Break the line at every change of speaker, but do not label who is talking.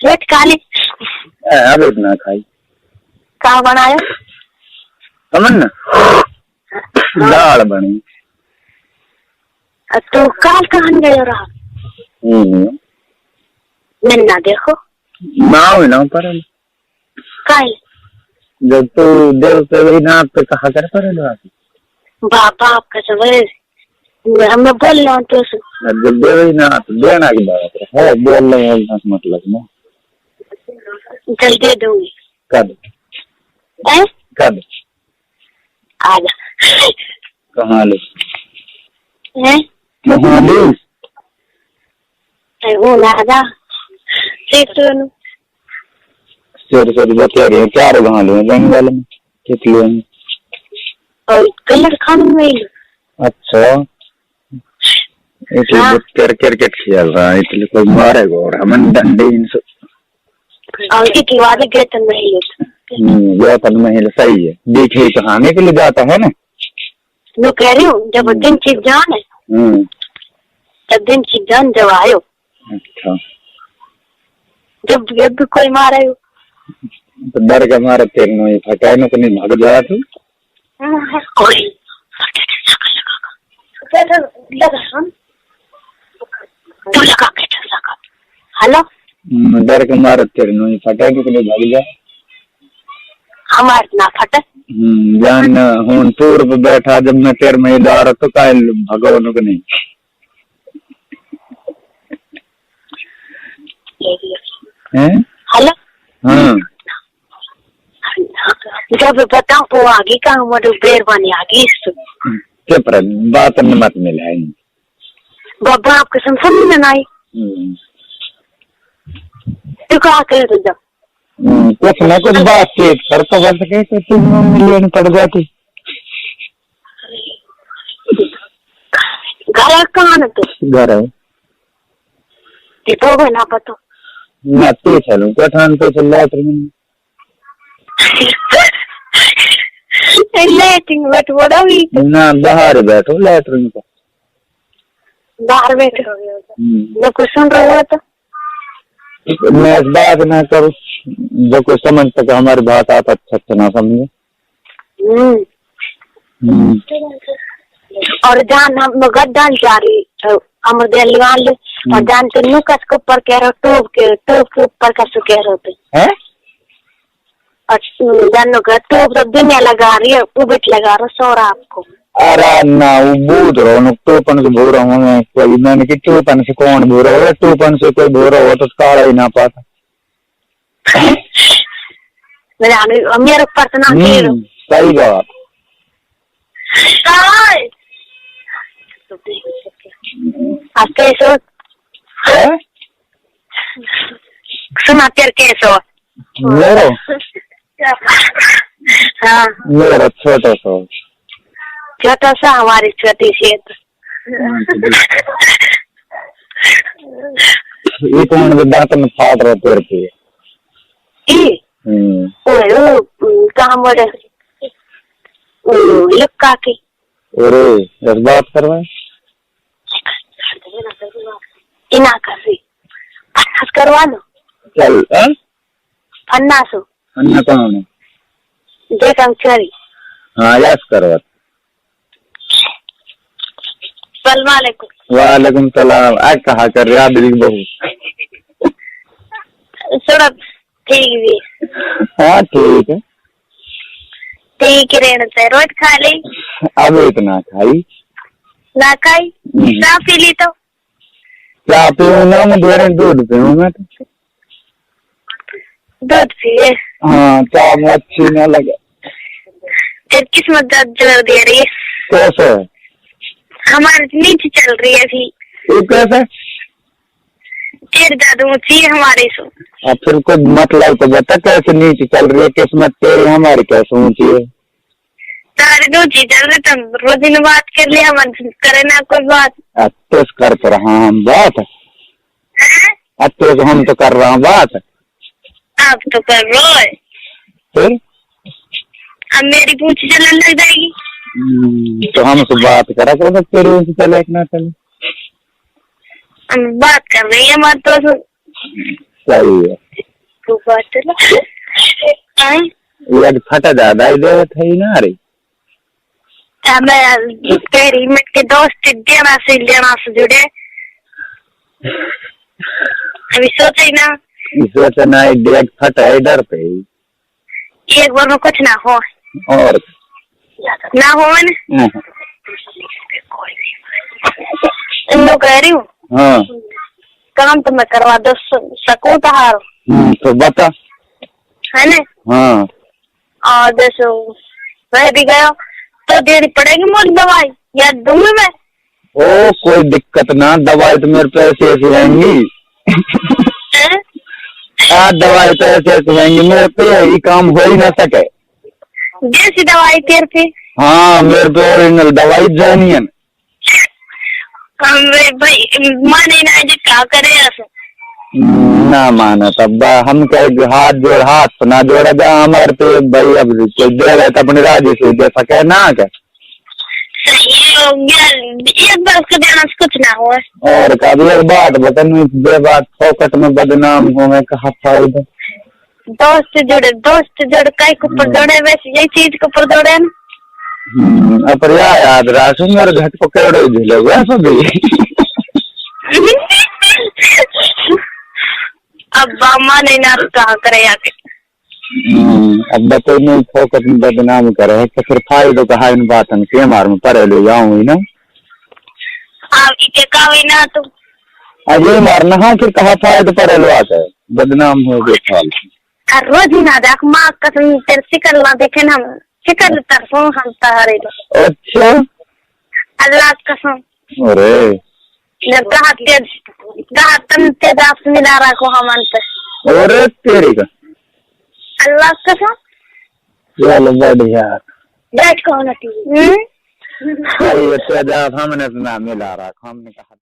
Road खा ली?
अब इतना खाई।
कहाँ बनाया?
समझ ना, दाल बनी।
तो काल कहाँ गए रहा? मैंने ना देखो
ना पर
काल
जब तो देव से वही ना पे कहा कर पर
बाबा आपका समय हमें बोल रहा हूँ तो
जब देव ना तो देना की बात है, बोल रहे हैं मतलब ना
जल दे दूंगी।
कब कब
आजा
कहाँ ले
कहाँ ले वो आजा
बता रहे क्या कहाँ ले जंगल में कितने
और कलर खाने में।
अच्छा क्रिकेट खेल रहा है इसलिए कोई मारेगा और हम डंडे इनसे
और की वादे वेतन
महिला सही है। देखे कहानी के लिए जाता है ना,
मैं कह रही हूँ जब दिन चीज जान है तब दिन चीज जान जब आयो।
अच्छा
जब कोई मारे
तो डर के मारे तेरे नो फटाए नो नहीं भाग जा तू
कोई लगा हेलो
डर के मारे तेरे नो फटाए नो नहीं भाग जा
हमारे ना फटे
जान हूं टूर पे बैठा जब मैं तेरे में इधर तो का भगवान को नहीं
हेलो
हाँ
जब बताऊं वो आगे का हमारे बेरवानी आगे
चुप रह बात में मत मिला
बाबा आपके समझ में ना आई तो क्या करे तो
कुछ न कुछ बातचीत कर तो कर सके तो तुम मिलियन पड़ जाती।
घर कहाँ न तो
घर है
तो ना पता
मैं तो चलूं कठान पे चल रहा है
लैट्रिन बैठ बड़ा भी
ना बाहर बैठो लैट्रिन को
बाहर बैठे मैं कुछ सुन रहा था
मैं इस बात ना करूँ जो कोई समझ सके हमारी बात आप अच्छा ना समझे।
और जान हम गद्दान जा रही अमर दिलवाल और जान के नुकस के ऊपर कह रहे टोप के ऊपर कैसे कह रहे
हैं
और जानो का टोप तो दुनिया लगा रही है वो बिट लगा रहा सोरा आपको।
अरे ना वो बूझ रहा हूँ टोपन से भूरा हूँ मैं कोई मैंने कि टोपन से कौन भूरा हो टोपन से कोई भूरा हो तो काला ही ना पाता
मेरे ऊपर तो ना
सही बात
आप कैसे सुना तेरे कैसे
मेरा
हाँ
मेरा
छोटा सा हमारी छोटी सी
ये तो दांत में फाट रहा तेरे पे
काम बड़े लुक्का की
अरे दस बात करवाए
इना कर पन्नास करवा लो
चल
पन्नास
अन्ना कौन है
देख हम चली
हाँ यस करवा वालेकुम सलाम आज कहा कर रहे आदमी बहू
सड़क ठीक भी
हाँ ठीक है
ठीक रहना चाहिए रोज खा ली
अब इतना खाई
ना खाई चाह पी ली तो
चाह पीऊँ ना मैं दे रहे दूध पीऊँ मैं तो
दूध पिए
हाँ चाह में अच्छी ना लगे
फिर किस्मत जोर दे रही है
कैसे
हमारे नीचे चल रही है अभी
ये कैसे
फिर जादू ऊंची है हमारे सो
अब फिर कोई मतलब तो बता कैसे नीचे चल रही है किस्मत तेरी हमारी कैसे ऊंची है
तारी ऊंची चल रही तुम रोज दिन बात कर लिया मन करे ना कोई बात
अच्छे से कर तो रहा हम बात अच्छे से हम तो कर रहा हूँ बात
आप तो कर रहे हो
फिर
अब मेरी पूछ चलने लग जाएगी
तो हमसे बात करा करो तेरे से चले ना चले
हम बात कर रही है मत तो
सही है।
तू बात आए
ये फटा ज्यादा ही देवत है ना रे।
मैं तेरी मेरे दोस्त देना से जुड़े अभी सोचे ना
सोचा ना डेट फटा है डर पे
एक बार में कुछ ना हो
और
ना हो मैंने लोग कह रही हूँ
हाँ
काम तो मैं करवा दो सकूं तो हार
तो बता
है ना
हाँ
और जैसे वह भी गया तो देनी पड़ेगी मुझे दवाई या दूंगी मैं
ओ कोई दिक्कत ना दवाई तो मेरे पैसे ऐसे रहेंगी दवाई तो ऐसे रहेंगी मेरे पे यही काम हो ही ना सके
जैसी दवाई तेरे पे
हाँ मेरे पे ओरिजिनल दवाई जानी है
भाई माने ना जी क्या करे ऐसे
ना माना तब हम कहे हाथ ना जोड़ेगा हमारे पे भाई अब कोई देगा तो अपने राज्य से दे सके ना क्या
सही हो गया एक बार उसको देना से कुछ ना हो
और कभी एक बात बतन बात फोकट में बदनाम हो मैं कहा फायदा
दोस्त जुड़े कई को ऊपर जोड़े वैसे यही चीज को ऊपर जोड़े ना
पर याद राशु मेरे घर को केड़े झूले हुए सभी
अब बामा नहीं ना कहा करे आके
अब बतो नहीं फोकट में बदनाम करे तो फिर फायदो कहा इन बातन के मार में परे ले जाऊंगी ना
आप के कावे ना तो
अजय मारना हाँ फिर कहा फायदो परे लो आता है बदनाम हो गए फाल
रोज ही ना देख माँ कसम तेरे शिकर ना देखे ना शिकर तरफों हम तहारे
अच्छा
अल्लाह कसम
अरे
जब कहा तन तेज आपसे मिला रखो हम अंत
अरे तेरी का
अल्लाह कसम
चलो बढ़िया
बैठ कौन
हमने तो ना मिला रखा हमने कहा